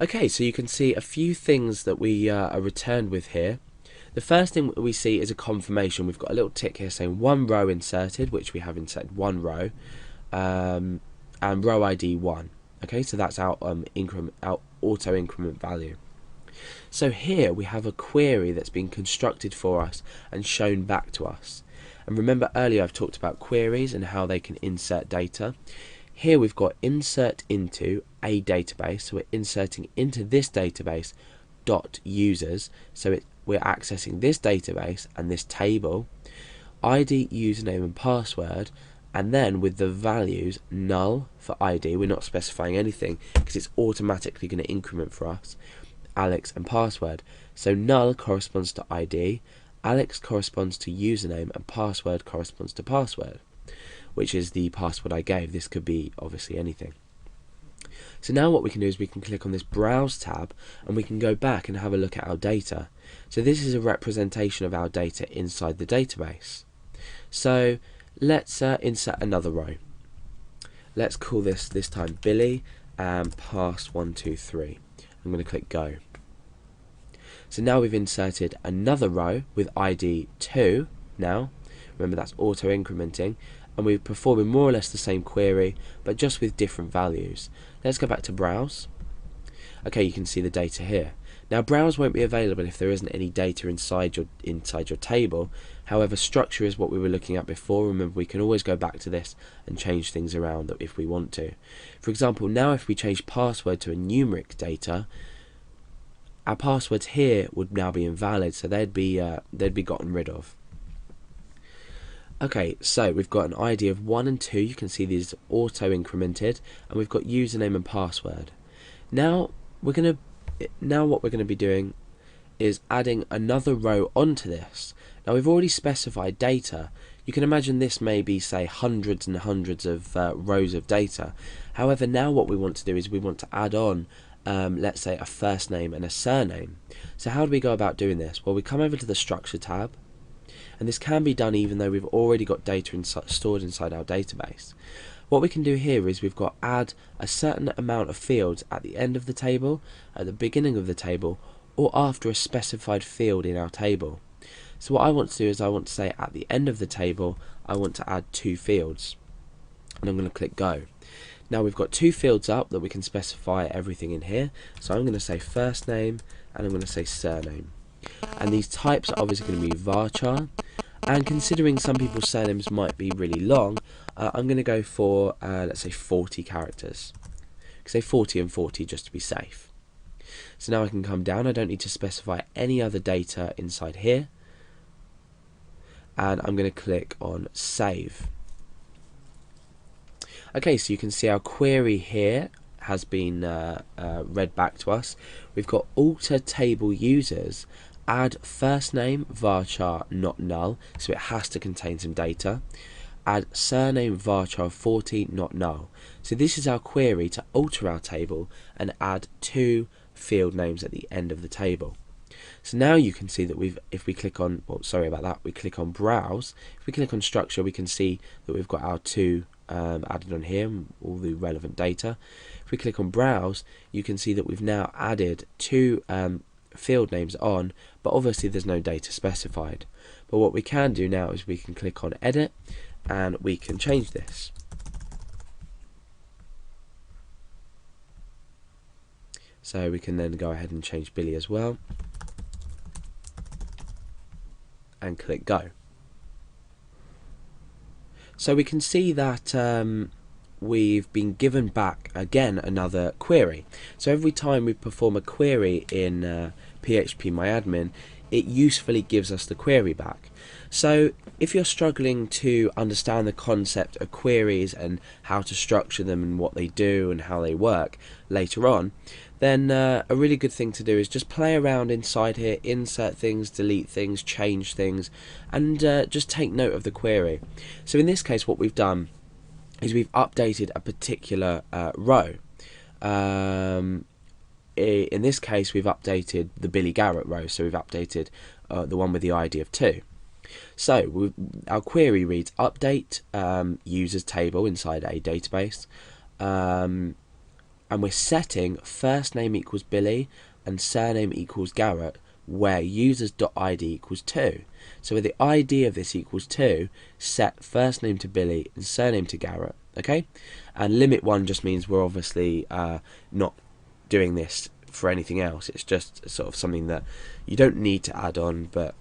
Okay, so you can see a few things that we are returned with here. The first thing we see is a confirmation. We've got a little tick here saying one row inserted, which we have inserted one row, and row ID 1. Okay, so that's our our auto increment value. So here we have a query that's been constructed for us and shown back to us. And remember earlier I've talked about queries and how they can insert data. Here we've got insert into a database, so we're inserting into this database dot users, so we're accessing this database and this table, ID, username and password, and then with the values null for ID, we're not specifying anything because it's automatically going to increment for us, Alex and password. So null corresponds to ID, Alex corresponds to username, and password corresponds to password, which is the password I gave. This could be obviously anything. So now what we can do is we can click on this Browse tab and we can go back and have a look at our data. So this is a representation of our data inside the database. So let's insert another row. Let's call this time Billy and pass 123. I'm going to click Go. So now we've inserted another row with ID 2 now. Remember that's auto incrementing, and we're performing more or less the same query but just with different values. Let's go back to Browse. Okay, you can see the data here. Now Browse won't be available if there isn't any data inside your table. However, structure is what we were looking at before. Remember, we can always go back to this and change things around if we want to. For example, now if we change password to a numeric data, our passwords here would now be invalid, so they'd be gotten rid of. Okay, so we've got an ID of 1 and 2. You can see these auto incremented, and we've got username and password. Now what we're going to be doing is adding another row onto this. Now we've already specified data. You can imagine this may be, say, hundreds and hundreds of rows of data. However, now what we want to do is we want to add on let's say a first name and a surname. So how do we go about doing this? Well, we come over to the Structure tab, and this can be done even though we've already got data stored inside our database. What we can do here is we've got add a certain amount of fields at the end of the table, at the beginning of the table, or after a specified field in our table. So what I want to do is I want to say at the end of the table I want to add 2 fields, and I'm going to click Go. Now we've got 2 fields up that we can specify everything in here. So I'm going to say first name and I'm going to say surname. And these types are obviously going to be varchar. And considering some people's surnames might be really long, I'm going to go for, let's say 40 characters. Say 40 and 40 just to be safe. So now I can come down. I don't need to specify any other data inside here. And I'm going to click on Save. Okay, so you can see our query here has been read back to us. We've got alter table users, add first name varchar not null, so it has to contain some data. Add surname varchar 40 not null. So this is our query to alter our table and add 2 field names at the end of the table. So now you can see that if we click on, we click on Browse. If we click on Structure, we can see that we've got our 2 added on here, all the relevant data. If we click on Browse, you can see that we've now added 2 field names on, but obviously there's no data specified. But what we can do now is we can click on Edit and we can change this. So we can then go ahead and change Billy as well and click Go. So we can see that we've been given back again another query. So every time we perform a query in phpMyAdmin, it usefully gives us the query back. So if you're struggling to understand the concept of queries and how to structure them and what they do and how they work later on, then a really good thing to do is just play around inside here, insert things, delete things, change things, and just take note of the query. So in this case what we've done is we've updated a particular row. In this case we've updated the Billy Garrett row, so we've updated the one with the ID of 2. So our query reads update users table inside a database, and we're setting first name equals Billy and surname equals Garrett, where users.id equals 2. So with the ID of this equals 2, set first name to Billy and surname to Garrett, okay? And limit 1 just means we're obviously not doing this for anything else. It's just sort of something that you don't need to add on, but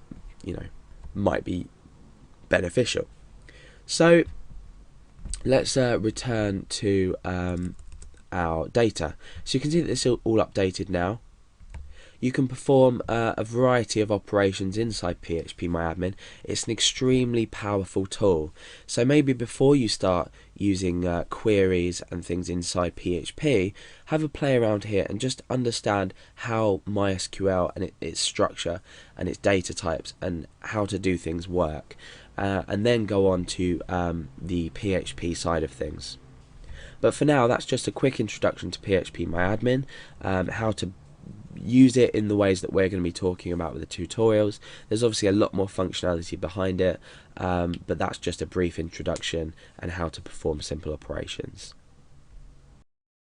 might be beneficial. So let's return to our data. So you can see that this is all updated now. You can perform a variety of operations inside phpMyAdmin. It's an extremely powerful tool. So maybe before you start using queries and things inside PHP, have a play around here and just understand how MySQL and its structure and its data types and how to do things work. And then go on to the PHP side of things. But for now, that's just a quick introduction to phpMyAdmin, how to use it in the ways that we're going to be talking about with the tutorials. There's obviously a lot more functionality behind it, but that's just a brief introduction and how to perform simple operations.